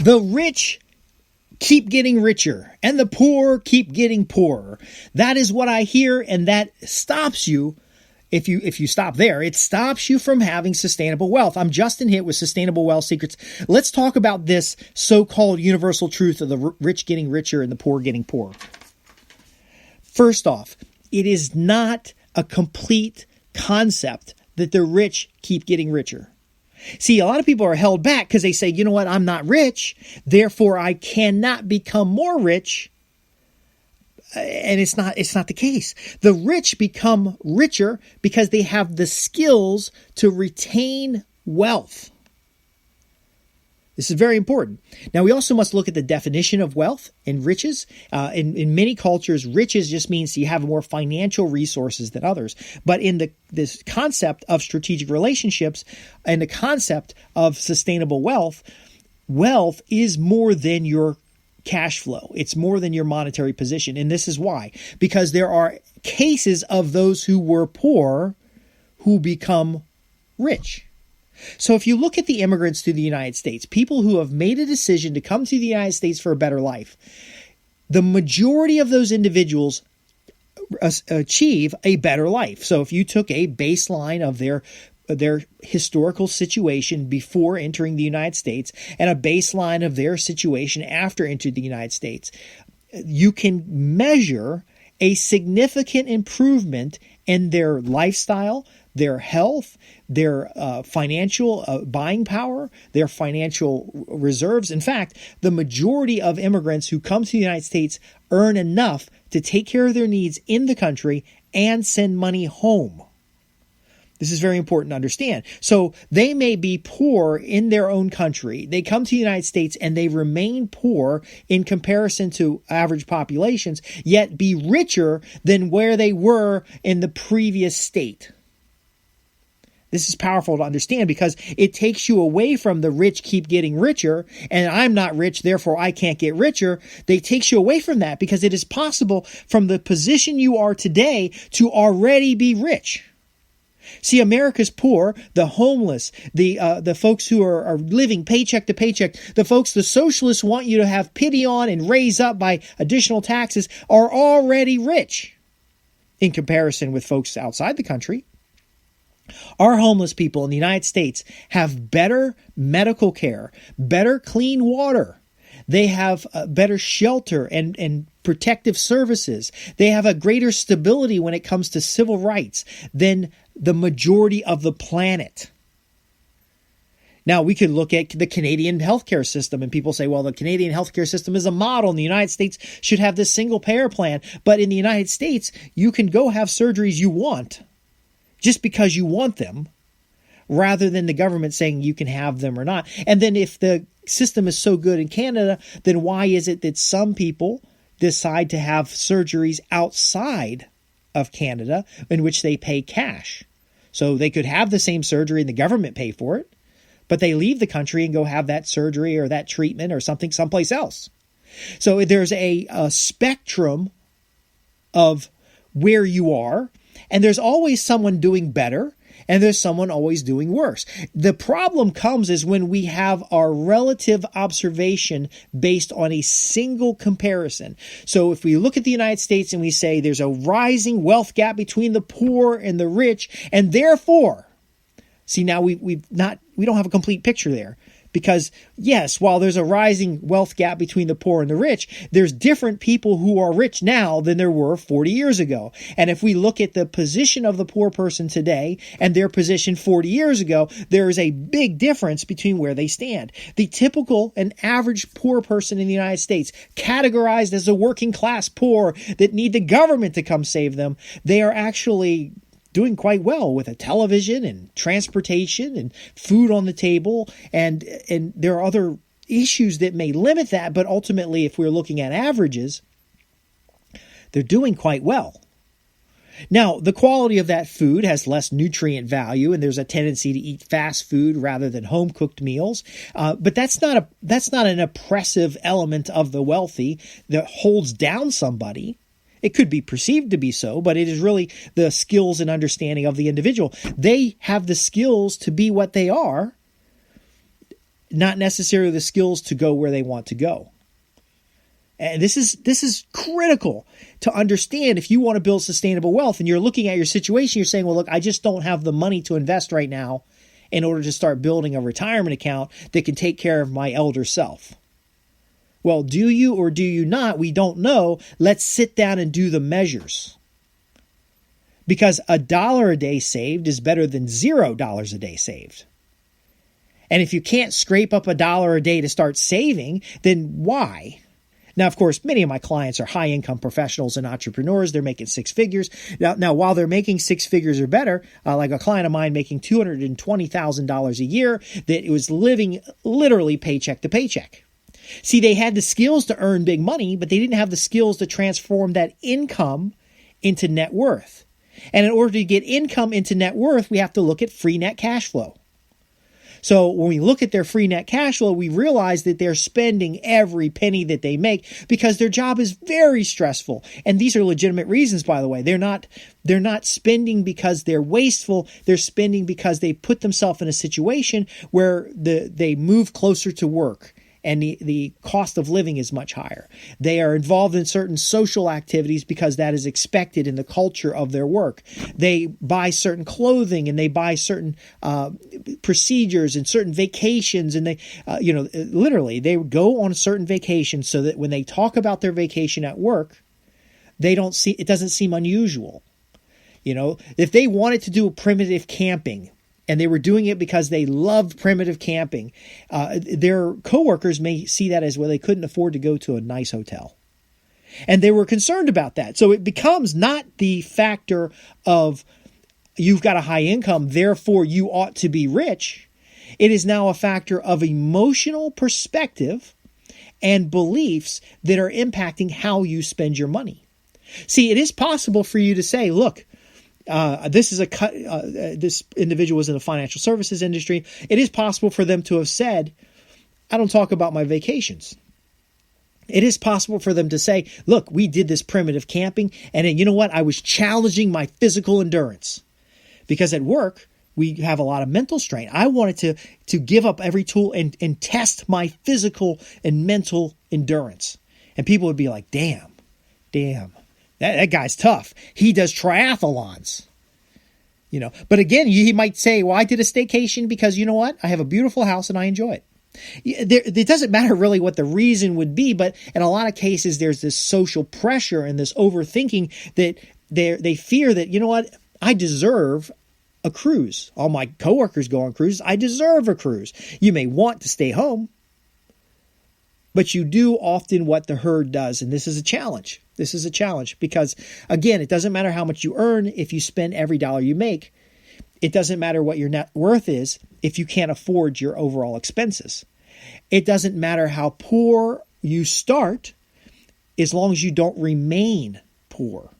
The rich keep getting richer and the poor keep getting poorer. That is what I hear, and that stops you. If you stop there, it stops you from having sustainable wealth. I'm Justin Hitt with Sustainable Wealth Secrets. Let's talk about this so-called universal truth of the rich getting richer and the poor getting poorer. First off, it is not a complete concept that the rich keep getting richer. See, a lot of people are held back because they say, you know what, I'm not rich, therefore I cannot become more rich. And it's not the case. The rich become richer because they have the skills to retain wealth. This is very important. Now, we also must look at the definition of wealth and riches. In many cultures, riches just means you have more financial resources than others. But in this concept of strategic relationships and the concept of sustainable wealth, wealth is more than your cash flow. It's more than your monetary position. And this is why. Because there are cases of those who were poor who become rich. So if you look at the immigrants to the United States, people who have made a decision to come to the United States for a better life, the majority of those individuals achieve a better life. So if you took a baseline of their historical situation before entering the United States and a baseline of their situation after entering the United States, you can measure a significant improvement in their lifestyle, their health, their financial buying power, their financial reserves. In fact, the majority of immigrants who come to the United States earn enough to take care of their needs in the country and send money home. This is very important to understand. So they may be poor in their own country. They come to the United States and they remain poor in comparison to average populations, yet be richer than where they were in the previous state. This is powerful to understand because it takes you away from the rich keep getting richer and I'm not rich, therefore I can't get richer. They takes you away from that because it is possible from the position you are today to already be rich. See, America's poor, the homeless, the folks who are living paycheck to paycheck, the folks the socialists want you to have pity on and raise up by additional taxes are already rich in comparison with folks outside the country. Our homeless people in the United States have better medical care, better clean water. They have better shelter and protective services. They have a greater stability when it comes to civil rights than the majority of the planet. Now, we could look at the Canadian healthcare system and people say, well, the Canadian healthcare system is a model and the United States should have this single payer plan. But in the United States, you can go have surgeries you want just because you want them, rather than the government saying you can have them or not. And then if the system is so good in Canada, then why is it that some people decide to have surgeries outside of Canada in which they pay cash? So they could have the same surgery and the government pay for it, but they leave the country and go have that surgery or that treatment or something someplace else. So there's a spectrum of where you are, and there's always someone doing better, and there's someone always doing worse. The problem comes is when we have our relative observation based on a single comparison. So if we look at the United States and we say there's a rising wealth gap between the poor and the rich, and therefore, see, now we don't have a complete picture there. Because, yes, while there's a rising wealth gap between the poor and the rich, there's different people who are rich now than there were 40 years ago. And if we look at the position of the poor person today and their position 40 years ago, there is a big difference between where they stand. The typical and average poor person in the United States, categorized as a working class poor that need the government to come save them, they are actually doing quite well with a television and transportation and food on the table. And there are other issues that may limit that. But ultimately, if we're looking at averages, they're doing quite well. Now, the quality of that food has less nutrient value, and there's a tendency to eat fast food rather than home-cooked meals. But that's not an oppressive element of the wealthy that holds down somebody. It could be perceived to be so, but it is really the skills and understanding of the individual. They have the skills to be what they are not necessarily the skills to go where they want to go. And this is critical to understand if you want to build sustainable wealth and you're looking at your situation, you're saying, well, look, I just don't have the money to invest right now in order to start building a retirement account that can take care of my elder self. Well, do you or do you not? We don't know. Let's sit down and do the measures. Because $1 a day saved is better than $0 a day saved. And if you can't scrape up $1 a day to start saving, then why? Now, of course, many of my clients are high-income professionals and entrepreneurs. They're making six figures. Now, while they're making six figures or better, like a client of mine making $220,000 a year, that was living literally paycheck to paycheck. See, they had the skills to earn big money, but they didn't have the skills to transform that income into net worth. And in order to get income into net worth, we have to look at free net cash flow. So when we look at their free net cash flow, we realize that they're spending every penny that they make because their job is very stressful. And these are legitimate reasons, by the way. They're not spending because they're wasteful. They're spending because they put themselves in a situation where they move closer to work. And the cost of living is much higher. They are involved in certain social activities because that is expected in the culture of their work. They buy certain clothing and they buy certain procedures and certain vacations. And they, literally, they go on certain vacations so that when they talk about their vacation at work, it doesn't seem unusual. If they wanted to do a primitive camping, and they were doing it because they loved primitive camping, their coworkers may see that as, well, they couldn't afford to go to a nice hotel. And they were concerned about that. So it becomes not the factor of you've got a high income, therefore you ought to be rich. It is now a factor of emotional perspective and beliefs that are impacting how you spend your money. See, it is possible for you to say, look, this individual was in the financial services industry. It is possible for them to have said, I don't talk about my vacations. It is possible for them to say, look, we did this primitive camping, and then, you know what? I was challenging my physical endurance because at work, we have a lot of mental strain. I wanted to give up every tool and test my physical and mental endurance. And people would be like, damn. That guy's tough. He does triathlons. But again, he might say, well, I did a staycation because you know what? I have a beautiful house and I enjoy it. It doesn't matter really what the reason would be, but in a lot of cases, there's this social pressure and this overthinking that they fear that, you know what? I deserve a cruise. All my coworkers go on cruises. I deserve a cruise. You may want to stay home, but you do often what the herd does. And this is a challenge. This is a challenge because, again, it doesn't matter how much you earn if you spend every dollar you make. It doesn't matter what your net worth is if you can't afford your overall expenses. It doesn't matter how poor you start as long as you don't remain poor.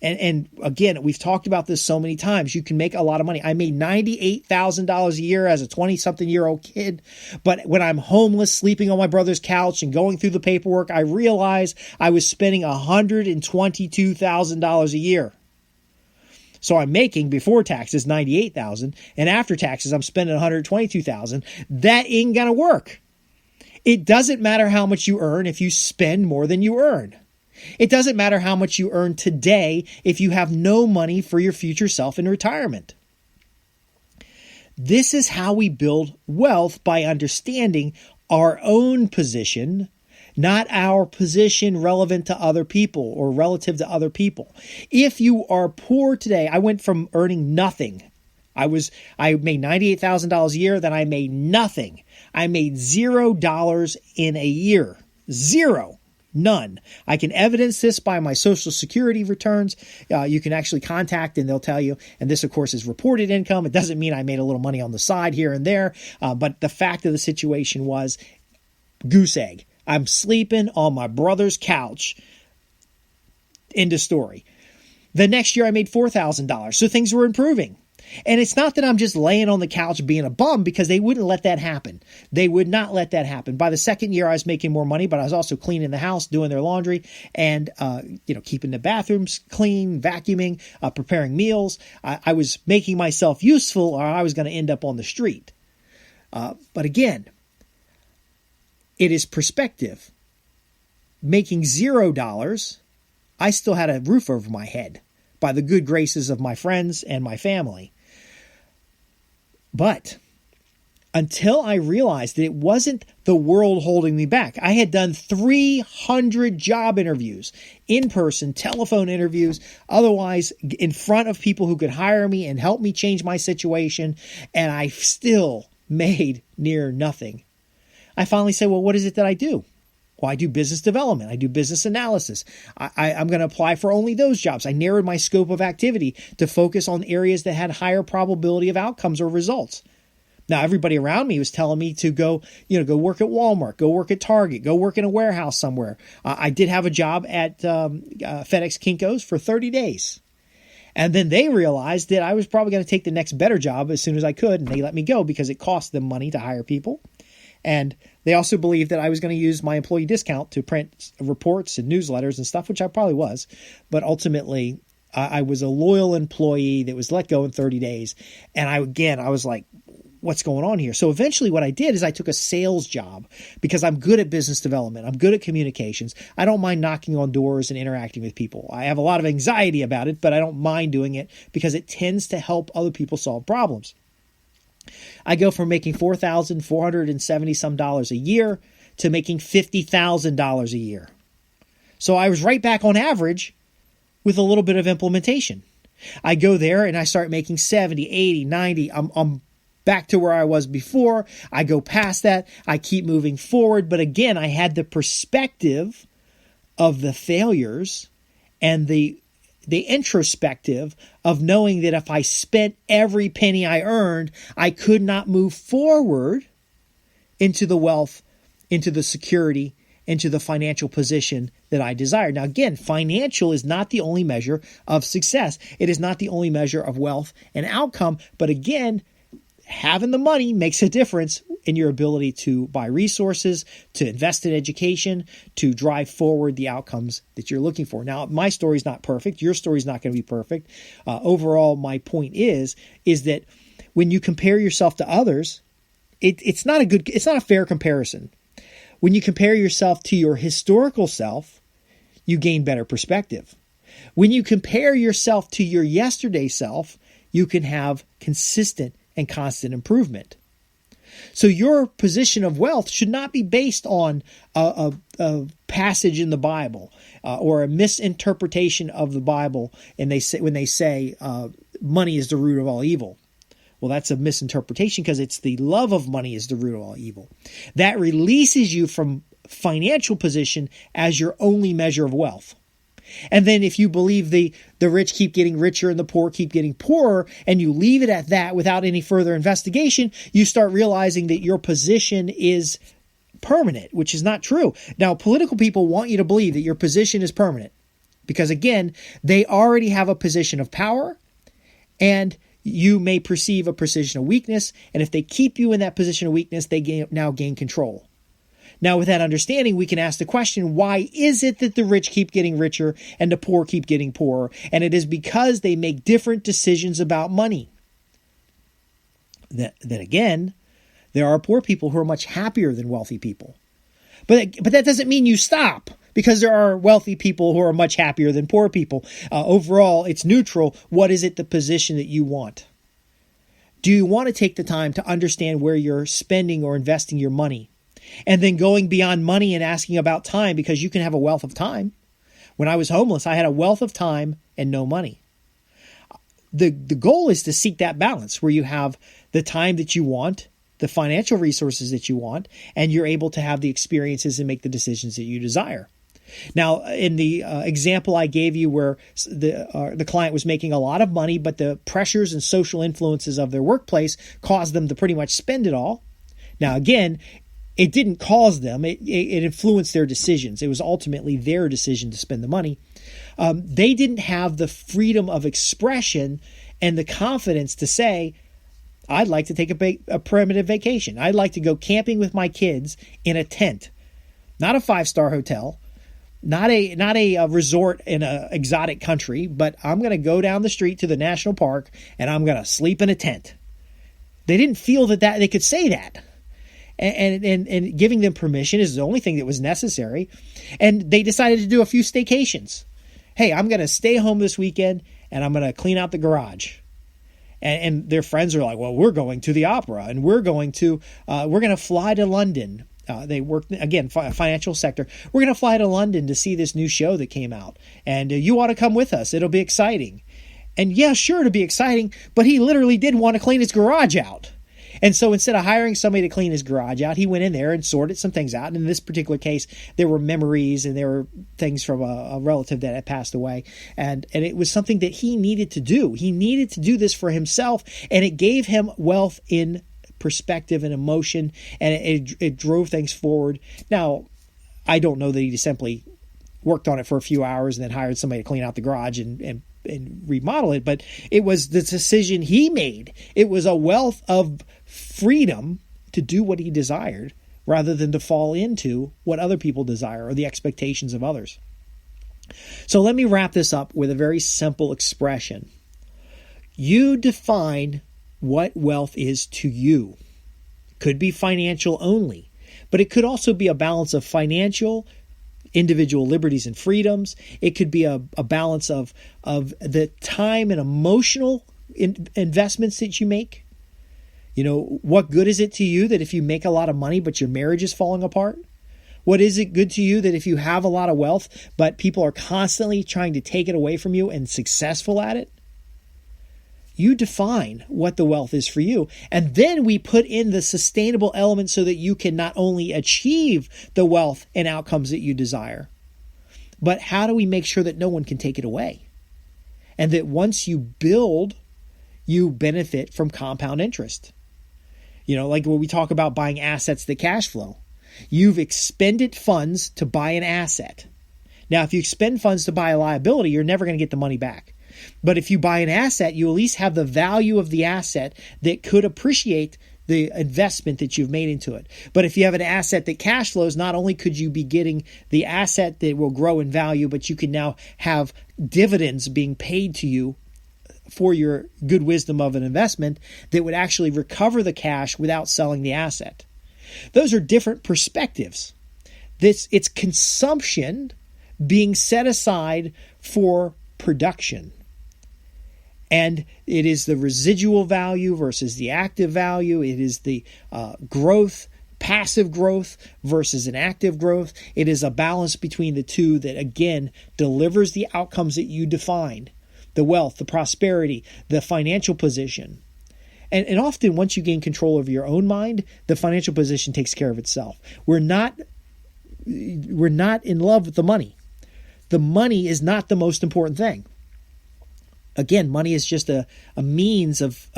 And again, we've talked about this so many times. You can make a lot of money. I made $98,000 a year as a 20-something-year-old kid. But when I'm homeless, sleeping on my brother's couch and going through the paperwork, I realized I was spending $122,000 a year. So I'm making, before taxes, $98,000. And after taxes, I'm spending $122,000. That ain't going to work. It doesn't matter how much you earn if you spend more than you earn. It doesn't matter how much you earn today if you have no money for your future self in retirement. This is how we build wealth, by understanding our own position, not our position relevant to other people or relative to other people. If you are poor today, I went from earning nothing. I made $98,000 a year, then I made nothing. I made $0 in a year. Zero. None. I can evidence this by my Social Security returns. You can actually contact and they'll tell you. And this, of course, is reported income. It doesn't mean I made a little money on the side here and there. But the fact of the situation was goose egg. I'm sleeping on my brother's couch. End of story. The next year I made $4,000. So things were improving. And it's not that I'm just laying on the couch being a bum, because they wouldn't let that happen. They would not let that happen. By the second year, I was making more money, but I was also cleaning the house, doing their laundry, and keeping the bathrooms clean, vacuuming, preparing meals. I was making myself useful, or I was going to end up on the street. But again, it is perspective. Making $0, I still had a roof over my head by the good graces of my friends and my family. But until I realized that it wasn't the world holding me back. I had done 300 job interviews, in-person, telephone interviews, otherwise in front of people who could hire me and help me change my situation, and I still made near nothing. I finally said, well, what is it that I do? Well, I do business development. I do business analysis. I'm going to apply for only those jobs. I narrowed my scope of activity to focus on areas that had higher probability of outcomes or results. Now, everybody around me was telling me to go work at Walmart, go work at Target, go work in a warehouse somewhere. I did have a job at FedEx Kinko's for 30 days. And then they realized that I was probably going to take the next better job as soon as I could, and they let me go because it cost them money to hire people. And they also believed that I was going to use my employee discount to print reports and newsletters and stuff, which I probably was. But ultimately, I was a loyal employee that was let go in 30 days. And I was like, what's going on here? So eventually what I did is I took a sales job because I'm good at business development. I'm good at communications. I don't mind knocking on doors and interacting with people. I have a lot of anxiety about it, but I don't mind doing it because it tends to help other people solve problems. I go from making $4,470 some dollars a year to making $50,000 a year. So I was right back on average with a little bit of implementation. I go there and I start making 70, 80, 90. I'm back to where I was before. I go past that. I keep moving forward. But again, I had the perspective of the failures and the introspective of knowing that if I spent every penny I earned, I could not move forward into the wealth, into the security, into the financial position that I desired. Now, again, financial is not the only measure of success. It is not the only measure of wealth and outcome. But again, having the money makes a difference in your ability to buy resources, to invest in education, to drive forward the outcomes that you're looking for. Now, my story is not perfect. Your story is not going to be perfect. Overall, my point is that when you compare yourself to others, it's not a fair comparison. When you compare yourself to your historical self, you gain better perspective. When you compare yourself to your yesterday self, you can have consistent and constant improvement. So your position of wealth should not be based on a passage in the Bible or a misinterpretation of the Bible. And when they say money is the root of all evil. Well, that's a misinterpretation because it's the love of money is the root of all evil. That releases you from financial position as your only measure of wealth. And then if you believe the rich keep getting richer and the poor keep getting poorer, and you leave it at that without any further investigation, you start realizing that your position is permanent, which is not true. Now, political people want you to believe that your position is permanent because, again, they already have a position of power, and you may perceive a position of weakness. And if they keep you in that position of weakness, they now gain control. Now, with that understanding, we can ask the question, why is it that the rich keep getting richer and the poor keep getting poorer? And it is because they make different decisions about money. Then again, there are poor people who are much happier than wealthy people. But that doesn't mean you stop, because there are wealthy people who are much happier than poor people. Overall, it's neutral. What is it, the position that you want? Do you want to take the time to understand where you're spending or investing your money? And then going beyond money and asking about time, because you can have a wealth of time. When I was homeless, I had a wealth of time and no money. The goal is to seek that balance where you have the time that you want, the financial resources that you want, and you're able to have the experiences and make the decisions that you desire. Now, in the example I gave you where the client was making a lot of money, but the pressures and social influences of their workplace caused them to pretty much spend it all. Now, again, it didn't cause them. It influenced their decisions. It was ultimately their decision to spend the money. They didn't have the freedom of expression and the confidence to say, I'd like to take a primitive vacation. I'd like to go camping with my kids in a tent, not a 5-star hotel, not a resort in an exotic country, but I'm going to go down the street to the national park and I'm going to sleep in a tent. They didn't feel that they could say that. And giving them permission is the only thing that was necessary. And they decided to do a few staycations. Hey, I'm going to stay home this weekend and I'm going to clean out the garage. And their friends are like, well, we're going to the opera and we're going to fly to London. They work, again, financial sector. We're going to fly to London to see this new show that came out. And you ought to come with us. It'll be exciting. And yeah, sure, it'll be exciting. But he literally did want to clean his garage out. And so instead of hiring somebody to clean his garage out, he went in there and sorted some things out. And in this particular case, there were memories and there were things from a relative that had passed away. And it was something that he needed to do. He needed to do this for himself. And it gave him wealth in perspective and emotion. And it drove things forward. Now, I don't know that he just simply worked on it for a few hours and then hired somebody to clean out the garage and remodel it. But it was the decision he made. It was a wealth of freedom to do what he desired rather than to fall into what other people desire or the expectations of others. So let me wrap this up with a very simple expression. You define what wealth is to you. It could be financial only, but it could also be a balance of financial, individual liberties and freedoms. It could be a balance of the time and emotional investments that you make. You know, what good is it to you that if you make a lot of money, but your marriage is falling apart? What is it good to you that if you have a lot of wealth, but people are constantly trying to take it away from you and successful at it? You define what the wealth is for you. And then we put in the sustainable element so that you can not only achieve the wealth and outcomes that you desire, but how do we make sure that no one can take it away? And that once you build, you benefit from compound interest. You know, like when we talk about buying assets that cash flow. You've expended funds to buy an asset. Now, if you expend funds to buy a liability, you're never going to get the money back. But if you buy an asset, you at least have the value of the asset that could appreciate the investment that you've made into it. But if you have an asset that cash flows, not only could you be getting the asset that will grow in value, but you can now have dividends being paid to you for your good wisdom of an investment that would actually recover the cash without selling the asset. Those are different perspectives. It's consumption being set aside for production. And it is the residual value versus the active value. It is the growth, passive growth versus an active growth. It is a balance between the two that, again, delivers the outcomes that you defined. The wealth, the prosperity, the financial position. And often once you gain control over your own mind, the financial position takes care of itself. We're not in love with the money. The money is not the most important thing. Again, money is just a means of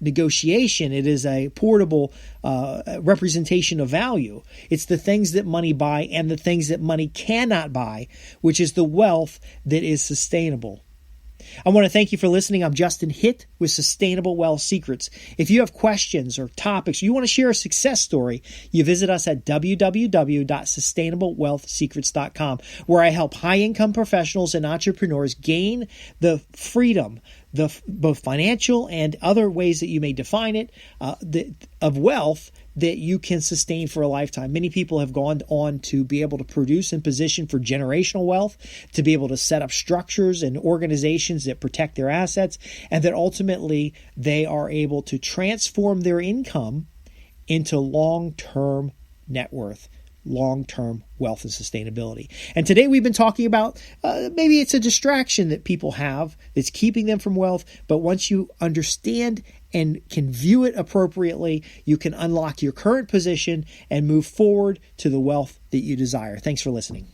negotiation. It is a portable representation of value. It's the things that money buy and the things that money cannot buy, which is the wealth that is sustainable. I want to thank you for listening. I'm Justin Hitt with Sustainable Wealth Secrets. If you have questions or topics, or you want to share a success story, you visit us at www.sustainablewealthsecrets.com, where I help high-income professionals and entrepreneurs gain the freedom, both financial and other ways that you may define it, of wealth that you can sustain for a lifetime. Many people have gone on to be able to produce and position for generational wealth, to be able to set up structures and organizations that protect their assets, and that ultimately they are able to transform their income into long-term net worth, long-term wealth and sustainability. And today we've been talking about maybe it's a distraction that people have that's keeping them from wealth, but once you understand and can view it appropriately, you can unlock your current position and move forward to the wealth that you desire. Thanks for listening.